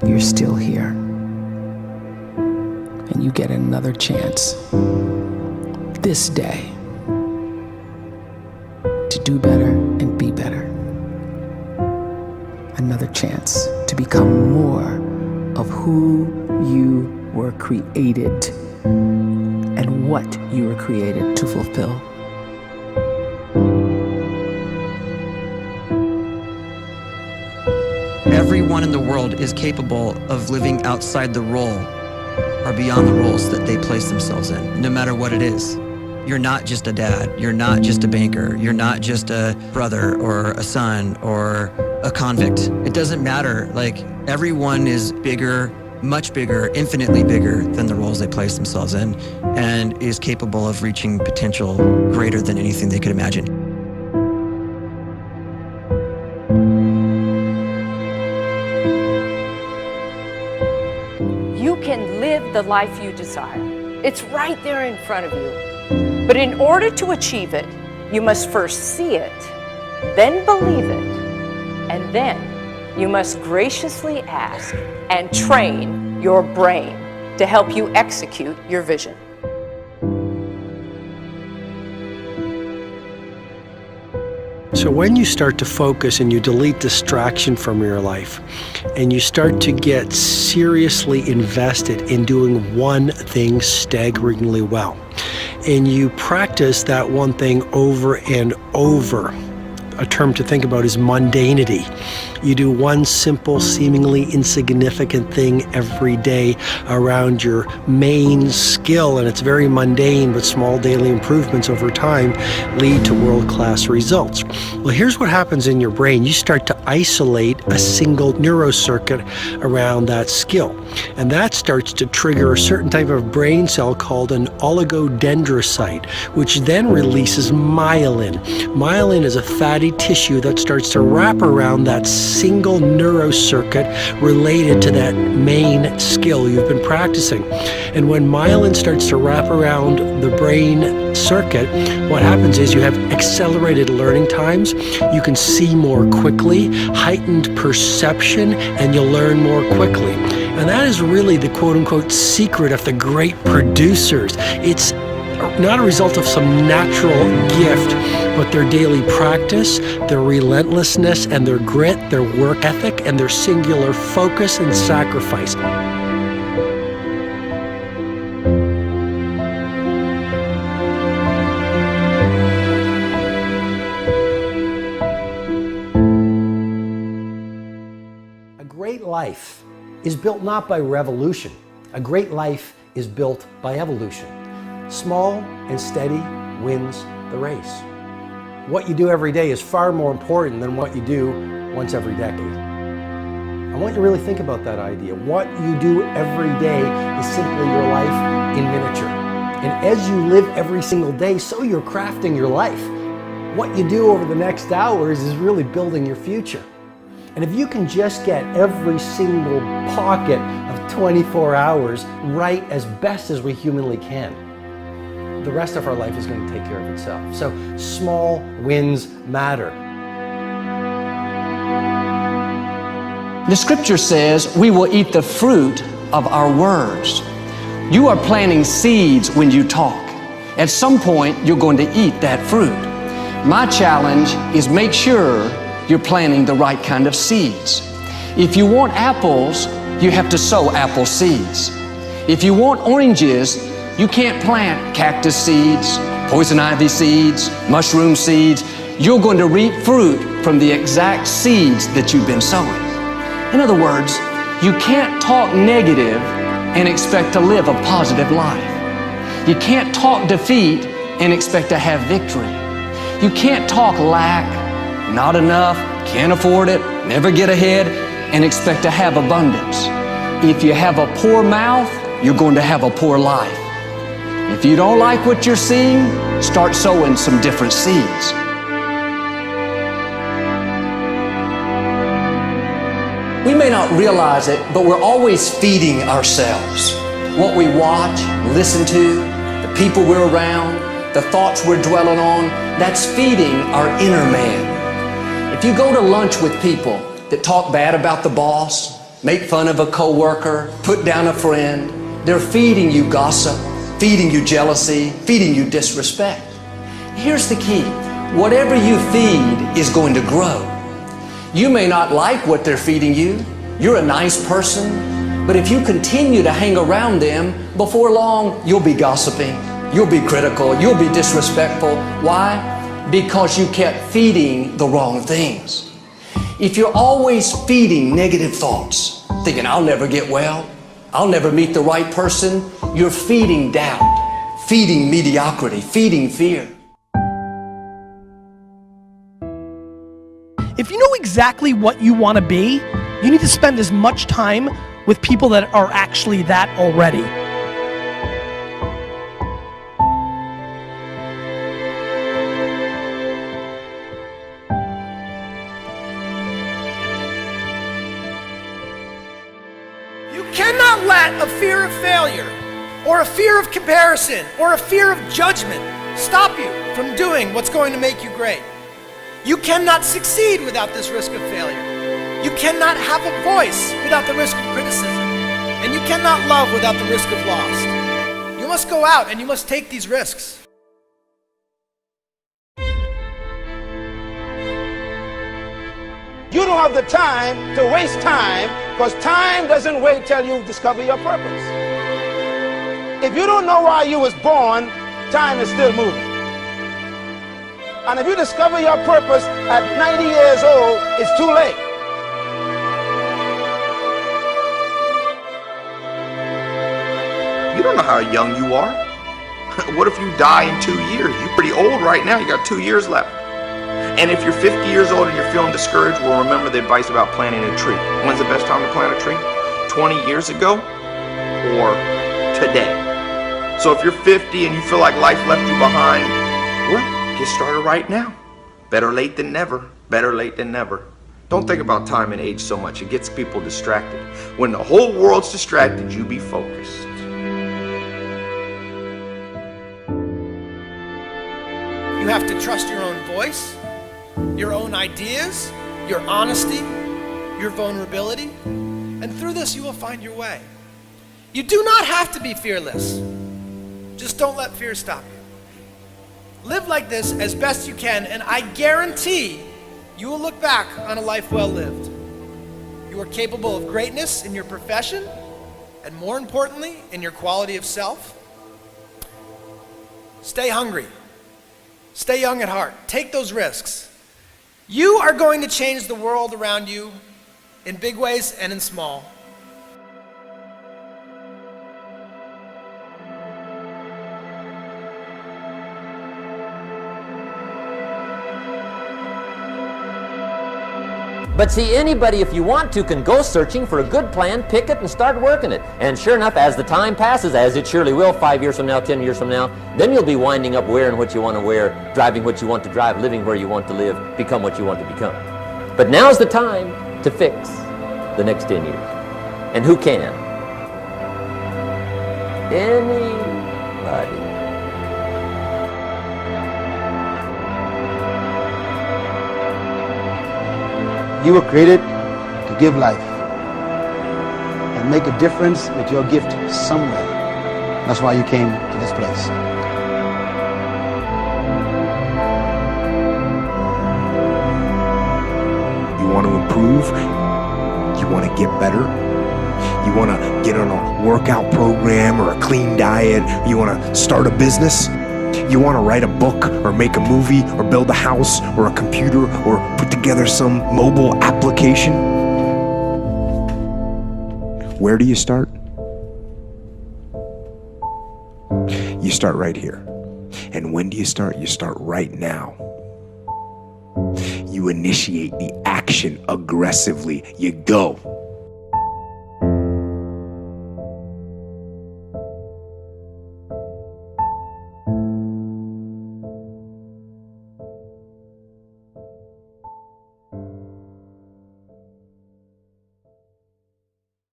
you're still here. And you get another chance this day to do better and be better. Another chance to become more of who you were created and what you were created to fulfill. Everyone in the world is capable of living outside the role or beyond the roles that they place themselves in, no matter what it is. You're not just a dad, you're not just a banker, you're not just a brother or a son or a convict. It doesn't matter. Like, everyone is bigger, much bigger, infinitely bigger than the roles they place themselves in, and is capable of reaching potential greater than anything they could imagine. You can live the life you desire. It's right there in front of you. But in order to achieve it, you must first see it, then believe it, and then you must graciously ask and train your brain to help you execute your vision. So when you start to focus and you delete distraction from your life, and you start to get seriously invested in doing one thing staggeringly well, and you practice that one thing over and over, a term to think about is mundanity. You do one simple, seemingly insignificant thing every day around your main skill, and it's very mundane, but small daily improvements over time lead to world-class results. Well, here's what happens in your brain. You start to isolate a single neurocircuit around that skill, and that starts to trigger a certain type of brain cell called an oligodendrocyte, which then releases myelin. Myelin is a fatty tissue that starts to wrap around that single neurocircuit related to that main skill you've been practicing. And when myelin starts to wrap around the brain circuit, what happens is you have accelerated learning times, you can see more quickly, heightened perception, and you'll learn more quickly. And that is really the quote-unquote secret of the great producers. It's not a result of some natural gift, but their daily practice, their relentlessness and their grit, their work ethic, and their singular focus and sacrifice. A great life is built not by revolution. A great life is built by evolution. Small and steady wins the race. What you do every day is far more important than what you do once every decade. I want you to really think about that idea. What you do every day is simply your life in miniature. And as you live every single day, so you're crafting your life. What you do over the next hours is really building your future. And if you can just get every single pocket of 24 hours right as best as we humanly can, the rest of our life is going to take care of itself. So small wins matter. The scripture says we will eat the fruit of our words. You are planting seeds when you talk. At some point, you're going to eat that fruit. My challenge is make sure you're planting the right kind of seeds. If you want apples, you have to sow apple seeds. If you want oranges, you can't plant cactus seeds, poison ivy seeds, mushroom seeds. You're going to reap fruit from the exact seeds that you've been sowing. In other words, you can't talk negative and expect to live a positive life. You can't talk defeat and expect to have victory. You can't talk lack, not enough, can't afford it, never get ahead, and expect to have abundance. If you have a poor mouth, you're going to have a poor life. If you don't like what you're seeing, start sowing some different seeds. We may not realize it, but we're always feeding ourselves. What we watch, listen to, the people we're around, the thoughts we're dwelling on, that's feeding our inner man. If you go to lunch with people that talk bad about the boss, make fun of a coworker, put down a friend. They're feeding you gossip, feeding you jealousy, feeding you disrespect. Here's the key. Whatever you feed is going to grow. You may not like what they're feeding you. You're a nice person, but if you continue to hang around them, before long, you'll be gossiping, you'll be critical, you'll be disrespectful. Why? Because you kept feeding the wrong things. If you're always feeding negative thoughts, thinking, I'll never get well, I'll never meet the right person, you're feeding doubt, feeding mediocrity, feeding fear. If you know exactly what you want to be, you need to spend as much time with people that are actually that already. You cannot let a fear of failure, or a fear of comparison, or a fear of judgment stop you from doing what's going to make you great. You cannot succeed without this risk of failure. You cannot have a voice without the risk of criticism. And you cannot love without the risk of loss. You must go out and you must take these risks. You don't have the time to waste time, because time doesn't wait till you discover your purpose. If you don't know why you was born, time is still moving. And if you discover your purpose at 90 years old, it's too late. You don't know how young you are. What if you die in 2 years? You're pretty old right now. You got 2 years left. And if you're 50 years old and you're feeling discouraged, well, remember the advice about planting a tree. When's the best time to plant a tree? 20 years ago or today? So if you're 50 and you feel like life left you behind, well, get started right now. Better late than never. Better late than never. Don't think about time and age so much. It gets people distracted. When the whole world's distracted, you be focused. You have to trust your own voice, your own ideas, your honesty, your vulnerability, and through this you will find your way. You do not have to be fearless. Just don't let fear stop you. Live like this as best you can, and I guarantee you will look back on a life well lived. You are capable of greatness in your profession, and more importantly, in your quality of self. Stay hungry. Stay young at heart. Take those risks. You are going to change the world around you in big ways and in small. But see, anybody, if you want to, can go searching for a good plan, pick it, and start working it. And sure enough, as the time passes, as it surely will 5 years from now, 10 years from now, then you'll be winding up wearing what you want to wear, driving what you want to drive, living where you want to live, become what you want to become. But now's the time to fix the next 10 years. And who can? Anybody. You were created to give life and make a difference with your gift somewhere. That's why you came to this place. You want to improve? You want to get better? You want to get on a workout program or a clean diet? You want to start a business? You want to write a book or make a movie or build a house or a computer or put together some mobile application? Where do you start? You start right here. And when do you start? You start right now. You initiate the action aggressively. You go.